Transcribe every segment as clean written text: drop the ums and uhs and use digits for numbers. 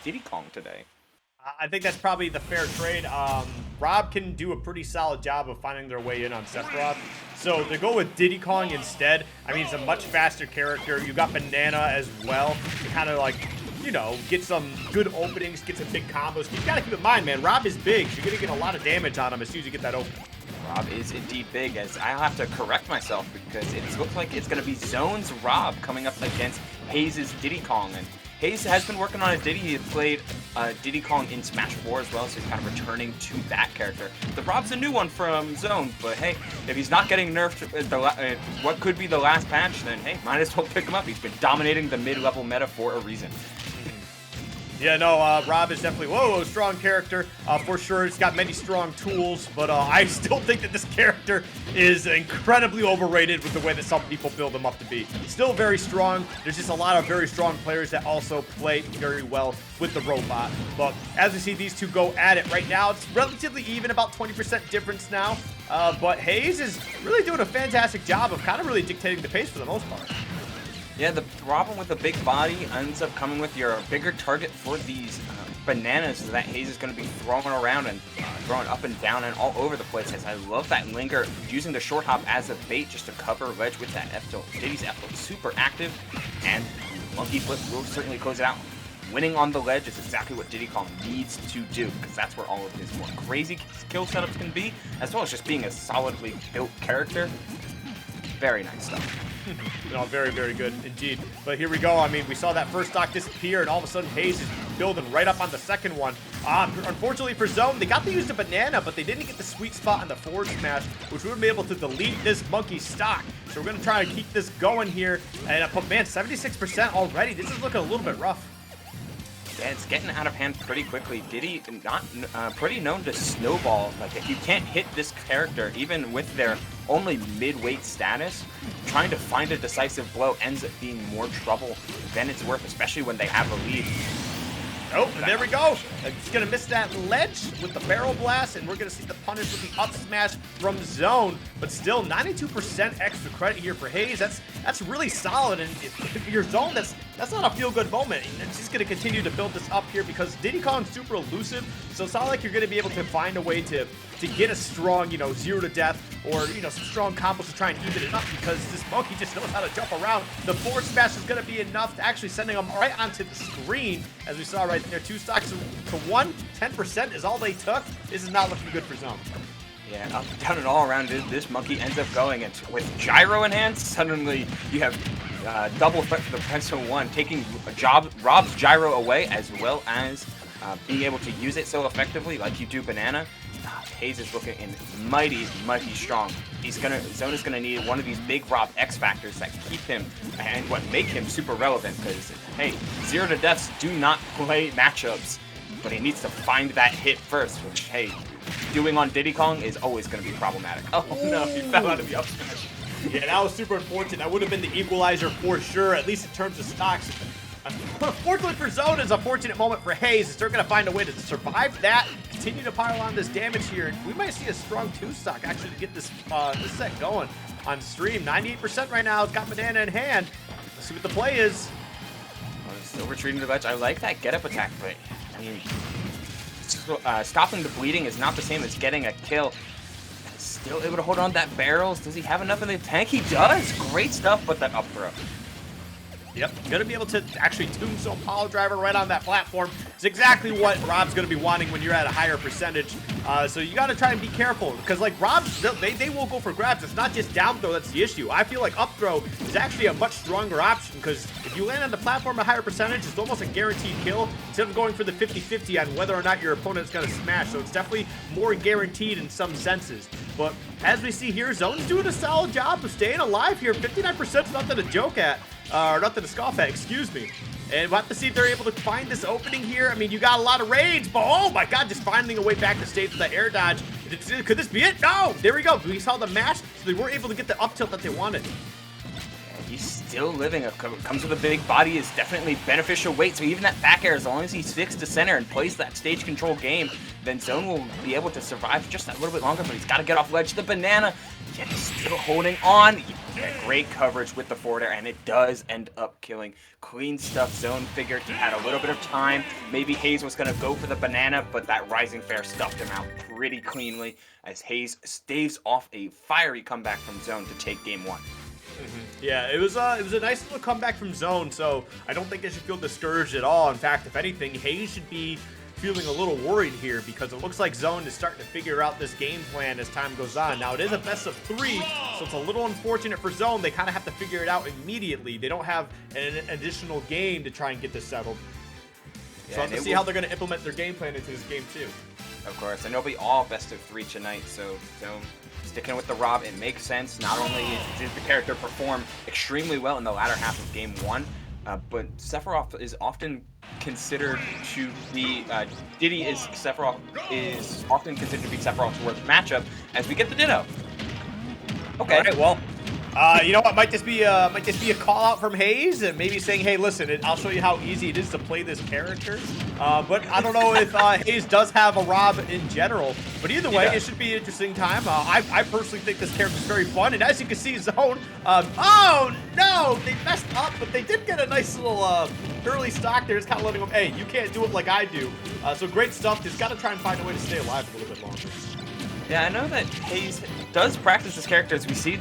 Diddy Kong today. I think that's probably the fair trade. R.O.B can do a pretty solid job of finding their way in on Sephiroth. So to go with Diddy Kong instead, I mean, it's a much faster character. You got Banana as well to kind of like, you know, get some good openings, get some big combos. You got to keep in mind, man, R.O.B is big. So you're going to get a lot of damage on him as soon as you get that open. R.O.B is indeed big, as I'll have to correct myself because it looks like it's going to be Zoan's R.O.B coming up against Haze's Diddy Kong. And Haze has been working on a Diddy. He played Diddy Kong in Smash 4 as well, so he's kind of returning to that character. The R.O.B's a new one from Zoan, but hey, if he's not getting nerfed at what could be the last patch, then hey, might as well pick him up. He's been dominating the mid-level meta for a reason. Yeah, no, R.O.B is definitely, whoa, strong character, for sure. It's got many strong tools, but I still think that this character is incredibly overrated with the way that some people build him up to be. Still very strong. There's just a lot of very strong players that also play very well with the robot. But as we see these two go at it right now, it's relatively even, about 20% difference now. But Haze is really doing a fantastic job of kind of really dictating the pace for the most part. Yeah, the problem with the big body ends up coming with your bigger target for these bananas that Haze is going to be throwing around and throwing up and down and all over the place. As I love that linger, using the short hop as a bait just to cover ledge with that F tilt. Diddy's F tilt super active, and monkey flip will certainly close it out. Winning on the ledge is exactly what Diddy Kong needs to do, because that's where all of his more crazy kill setups can be, as well as just being a solidly built character. Very nice stuff. No, very, very good indeed. But here we go. I mean, we saw that first stock disappear, and all of a sudden Haze is building right up on the second one. Unfortunately for Zoan, they got to use the banana, but they didn't get the sweet spot on the forward smash, which would have been able to delete this monkey stock. So we're going to try to keep this going here. And, man, 76% already. This is looking a little bit rough. Yeah, it's getting out of hand pretty quickly. Diddy, not pretty known to snowball. Like, if you can't hit this character, even with their only mid-weight status, trying to find a decisive blow ends up being more trouble than it's worth, especially when they have a lead. Oh, and there we go. It's going to miss that ledge with the barrel blast, and we're going to see the punish with the up smash from Zoan. But still, 92% extra credit here for Haze. That's really solid. And if you're Zoan, that's not a feel-good moment. It's just going to continue to build this up here because Diddy Kong's super elusive. So it's not like you're going to be able to find a way to get a strong, 0 to death or, some strong combos to try and even it up because this monkey just knows how to jump around. The forward smash is going to be enough to actually sending him right onto the screen, as we saw right there. 2 stocks to 1, 10% is all they took. This is not looking good for Zoan. Yeah, up, down, and all around, this monkey ends up going, and with gyro in hand, suddenly you have double threat for the Pencil 1, taking R.O.B's gyro away, as well as being able to use it so effectively like you do Banana. Haze is looking in mighty, mighty strong. Zoan is gonna need one of these big R.O.B X factors that keep him and what make him super relevant. Because hey, 0 to deaths do not play matchups, but he needs to find that hit first. Which hey, doing on Diddy Kong is always gonna be problematic. Oh no, he fell out of the up smash. Yeah, that was super unfortunate. That would have been the equalizer for sure, at least in terms of stocks. Unfortunately for Zoan, it's a fortunate moment for Haze. They're going to find a way to survive that, continue to pile on this damage here, and we might see a strong 2 stock actually to get this set going on stream. 98% right now. It's got Banana in hand. Let's see what the play is. Still retreating to the ledge. I like that get-up attack, but I mean, stopping the bleeding is not the same as getting a kill. Still able to hold on to that barrels. Does he have enough in the tank? He does. Great stuff, but that up throw. Yep, gonna be able to actually tombstone Power Driver right on that platform. It's exactly what R.O.B's gonna be wanting when you're at a higher percentage. So you gotta try and be careful because like R.O.B, they will go for grabs. It's not just down throw that's the issue. I feel like up throw is actually a much stronger option because if you land on the platform at a higher percentage, it's almost a guaranteed kill instead of going for the 50-50 on whether or not your opponent's gonna smash. So it's definitely more guaranteed in some senses. But as we see here, Zoan's doing a solid job of staying alive here. 59% is nothing to joke at. Or nothing to scoff at, excuse me. And we'll have to see if they're able to find this opening here. I mean, you got a lot of raids, but oh my god, just finding a way back to stage with that air dodge. Could this be it? No! There we go. We saw the match, so they weren't able to get the up tilt that they wanted. He's still living. Comes with a big body is definitely beneficial weight. So even that back air, as long as he sticks to center and plays that stage control game, then Zoan will be able to survive just a little bit longer. But he's got to get off ledge. The banana, yet he's still holding on. Yeah, great coverage with the forward air, and it does end up killing. Clean stuff. Zoan figured he had a little bit of time. Maybe Haze was going to go for the banana, but that rising fair stuffed him out pretty cleanly as Haze staves off a fiery comeback from Zoan to take game 1. Yeah, it was a nice little comeback from Zoan, so I don't think they should feel discouraged at all. In fact, if anything, Haze should be feeling a little worried here because it looks like Zoan is starting to figure out this game plan as time goes on. Now, it is a best of 3, so it's a little unfortunate for Zoan. They kind of have to figure it out immediately. They don't have an additional game to try and get this settled. So we'll have to see how they're going to implement their game plan into this game, too. Of course, and it'll be all best of 3 tonight, so Zoan sticking with the R.O.B, it makes sense. Not only did the character perform extremely well in the latter half of game 1, but Sephiroth is often considered to be Sephiroth is often considered to be Sephiroth's worst matchup as we get the Ditto. Okay. All right, well, you know what? Might just be a call out from Haze and maybe saying, hey, listen, I'll show you how easy it is to play this character. But I don't know if Haze does have a R.O.B in general. But either way, it should be an interesting time. I personally think this character is very fun. And as you can see, Zoan, oh no, they messed up, but they did get a nice little early stock there. It's kind of letting them, hey, you can't do it like I do. So great stuff. Just got to try and find a way to stay alive a little bit longer. Yeah, I know that Haze does practice this character as we see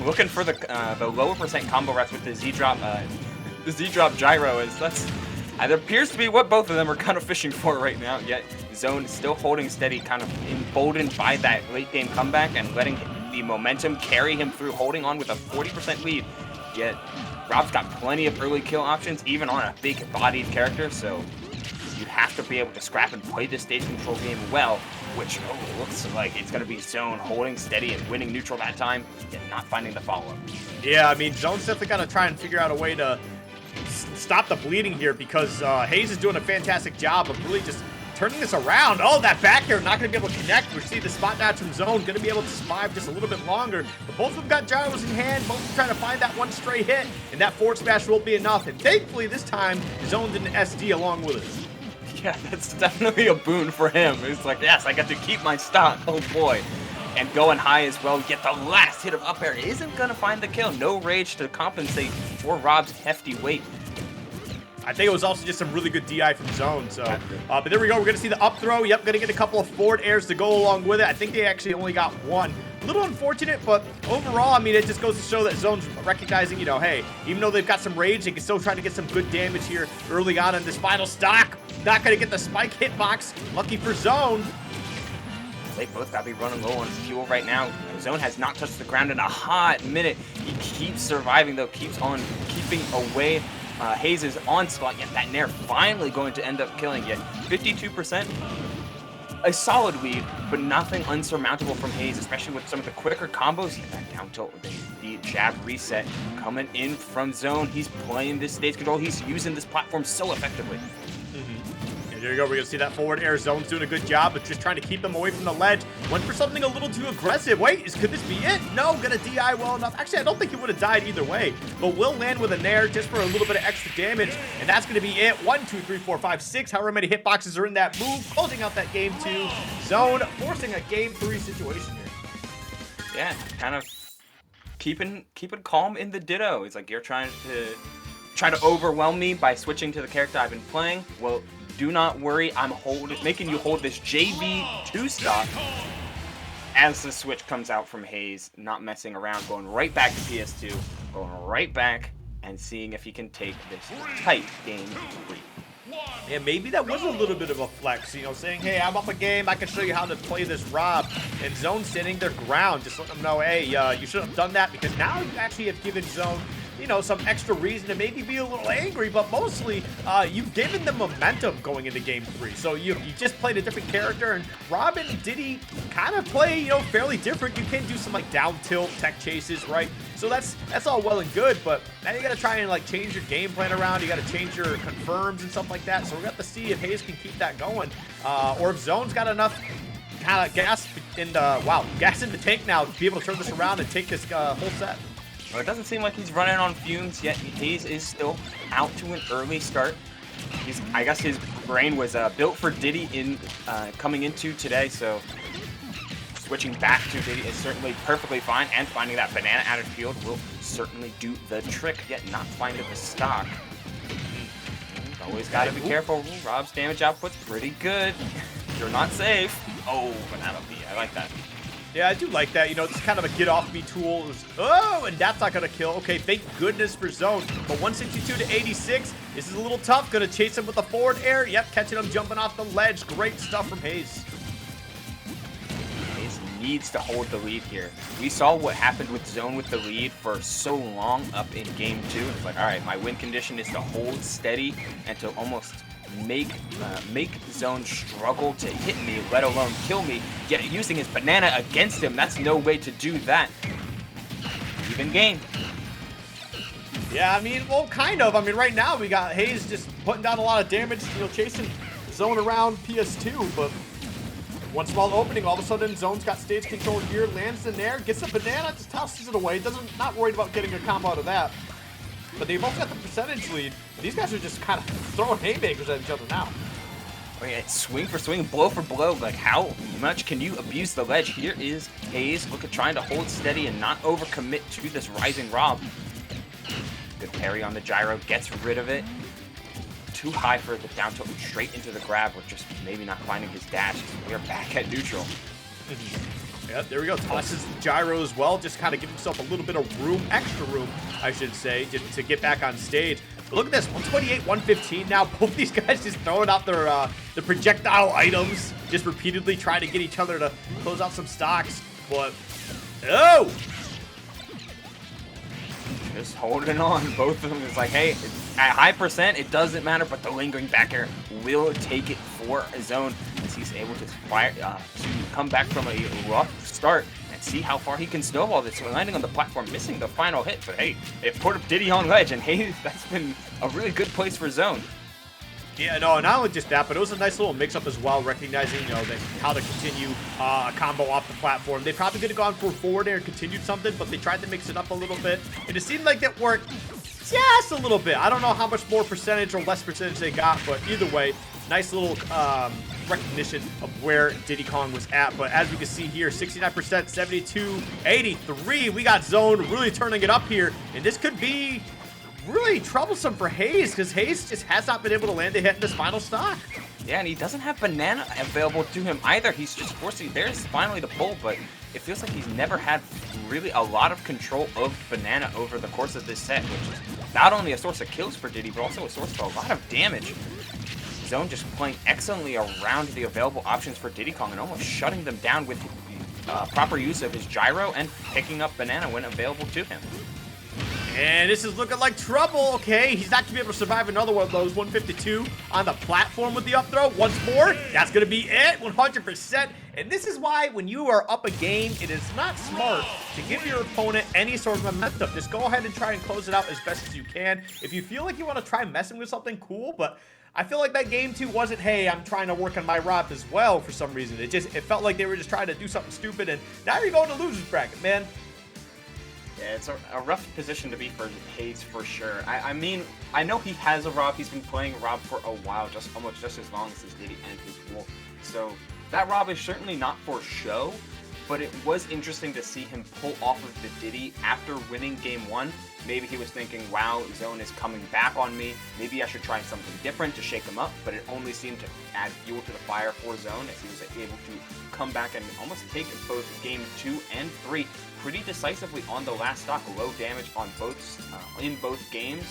looking for the lower percent combo reps with the Z drop gyro. It appears to be what both of them are kind of fishing for right now. Yet Zoan is still holding steady, kind of emboldened by that late game comeback and letting the momentum carry him through, holding on with a 40% lead. Yet R.O.B's got plenty of early kill options, even on a big bodied character. So you have to be able to scrap and play this stage control game well, which looks like it's going to be Zoan holding steady and winning neutral that time, yet not finding the follow-up. Yeah, I mean, Zoan's definitely got to try and figure out a way to stop the bleeding here because Haze is doing a fantastic job of really just turning this around. Oh, that back air not going to be able to connect. We see the spot dodge from Zoan going to be able to survive just a little bit longer. But both of them got gyros in hand. Both of them trying to find that one stray hit, and that forward smash won't be enough. And thankfully, this time, Zoan did an SD along with it. Yeah, that's definitely a boon for him. It's like, yes, I got to keep my stock. Oh boy. And going high as well, yet the last hit of up air isn't going to find the kill. No rage to compensate for R.O.B's hefty weight. I think it was also just some really good DI from Zoan. So, but there we go. We're going to see the up throw. Yep, going to get a couple of forward airs to go along with it. I think they actually only got one. A little unfortunate, but overall, I mean, it just goes to show that Zoan's recognizing, you know, hey, even though they've got some rage, they can still try to get some good damage here early on in this final stock. Not going to get the spike hitbox. Lucky for Zoan. They both got to be running low on fuel right now. Zoan has not touched the ground in a hot minute. He keeps surviving, though, keeps on keeping away Haze's onslaught, yet that Nair finally going to end up killing. Yet 52%, a solid lead, but nothing unsurmountable from Haze, especially with some of the quicker combos. That down tilt with the jab reset coming in from Zoan. He's playing this stage control. He's using this platform so effectively. And there you go. We're going to see that forward air. Zoan's doing a good job of just trying to keep him away from the ledge. Went for something a little too aggressive. Wait, could this be it? No, going to DI well enough. Actually, I don't think he would have died either way, but will land with a Nair just for a little bit of extra damage, and that's going to be it. 1, 2, 3, 4, 5, 6, however many hitboxes are in that move. Closing out that game 2. Zoan forcing a game 3 situation here. Yeah, kind of keeping calm in the Ditto. It's like, you're trying to overwhelm me by switching to the character I've been playing. Well, do not worry, I'm making you hold this JV2 stock as the switch comes out from Haze, not messing around, going right back to PS2, going right back and seeing if he can take this tight game 3. Yeah, maybe that was a little bit of a flex, you know, saying, hey, I'm up a game, I can show you how to play this R.O.B. And Zoan standing their ground, just letting them know, hey, you should have done that, because now you actually have given Zoan, you know, some extra reason to maybe be a little angry, but mostly you've given them momentum going into game 3. So you just played a different character, and R.O.B and Diddy kind of play, you know, fairly different. You can do some like down tilt tech chases, right? So that's all well and good, but now you got to try and like change your game plan around. You got to change your confirms and stuff like that. So we're going to see if Haze can keep that going, or if Zoan's got enough kind of gas in the tank now to be able to turn this around and take this whole set. Well, it doesn't seem like he's running on fumes yet. Haze is still out to an early start. I guess his brain was built for Diddy in coming into today, so switching back to Diddy is certainly perfectly fine, and finding that banana out of field will certainly do the trick, yet not finding the stock. Always got to be careful. Rob's damage output's pretty good. You're not safe. Oh, banana B. I like that. Yeah, I do like that. You know, it's kind of a get-off-me tool. Oh, and that's not going to kill. Okay, thank goodness for Zoan. But 162 to 86. This is a little tough. Going to chase him with a forward air. Yep, catching him jumping off the ledge. Great stuff from Haze. Haze needs to hold the lead here. We saw what happened with Zoan with the lead for so long up in game 2. It's like, all right, my win condition is to hold steady and to almost make Zoan struggle to hit me, let alone kill me, yet using his banana against him. That's no way to do that. Even game. Yeah, I mean, well, kind of. I mean, right now we got Haze just putting down a lot of damage, you know, chasing Zoan around PS2, but one small opening, all of a sudden Zoan's got stage control here, lands in there, gets a banana, just tosses it away, not worried about getting a combo out of that. But they both got the percentage lead. These guys are just kind of throwing haymakers at each other now. Oh yeah, swing for swing, blow for blow. Like, how much can you abuse the ledge? Here is Haze. Look at trying to hold steady and not overcommit to this rising Rob. Good parry on the gyro, gets rid of it. Too high for the down tilt, straight into the grab, with just maybe not finding his dash. We are back at neutral. Yep, there we go. Tosses the gyro as well. Just kind of give himself a little bit of room, extra room, I should say, just to get back on stage. But look at this, 128, 115 now. Both these guys just throwing out their the projectile items, just repeatedly trying to get each other to close out some stocks. But, oh! Just holding on, both of them. It's like, hey, at high percent, it doesn't matter, but the lingering back air will take it for Zoan as he's able to come back from a rough start and see how far he can snowball this. So landing on the platform, missing the final hit, but hey, it put up Diddy on ledge, and hey, that's been a really good place for Zoan. Yeah, no, not only just that, but it was a nice little mix-up as well, recognizing, you know, that how to continue a combo off the platform. They probably could have gone for forward air and continued something, but they tried to mix it up a little bit, and it seemed like that worked just a little bit. I don't know how much more percentage or less percentage they got, but either way, nice little recognition of where Diddy Kong was at. But as we can see here, 69%, 72, 83. We got Zoan really turning it up here, and this could be really troublesome for Haze, because Haze just has not been able to land a hit in this final stock. Yeah, and he doesn't have banana available to him either. He's just forcing, there's finally the pull, but it feels like he's never had really a lot of control of banana over the course of this set, which is not only a source of kills for Diddy, but also a source of a lot of damage. Zoan just playing excellently around the available options for Diddy Kong and almost shutting them down with proper use of his gyro and picking up banana when available to him. And this is looking like trouble. Okay, he's not going to be able to survive another one of those. 152 on the platform with the up throw. Once more, that's going to be it, 100%. And this is why when you are up a game, it is not smart to give your opponent any sort of momentum. Just go ahead and try and close it out as best as you can. If you feel like you want to try messing with something, cool, but I feel like that game 2 wasn't, hey, I'm trying to work on my Rob as well for some reason. It felt like they were just trying to do something stupid, and now you're going to loser's bracket, man. Yeah, it's a rough position to be for Haze for sure. I mean, I know he has a Rob. He's been playing Rob for a while, almost just as long as his Diddy and his Wolf. So that Rob is certainly not for show, but it was interesting to see him pull off of the Diddy after winning game 1. Maybe he was thinking, wow, Zoan is coming back on me. Maybe I should try something different to shake him up, but it only seemed to add fuel to the fire for Zoan as he was able to come back and almost take both game 2 and 3 pretty decisively on the last stock. Low damage on in both games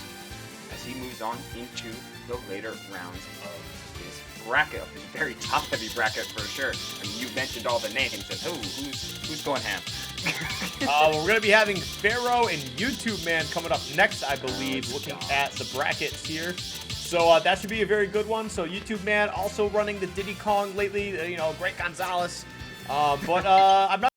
as he moves on into the later rounds of his bracket, of his very top-heavy bracket for sure. I mean, you mentioned all the names, and who's going ham? We're going to be having Pharaoh and YouTube Man coming up next, I believe, looking at the brackets here. So that should be a very good one. So YouTube Man also running the Diddy Kong lately, you know, Great Gonzalez. I'm not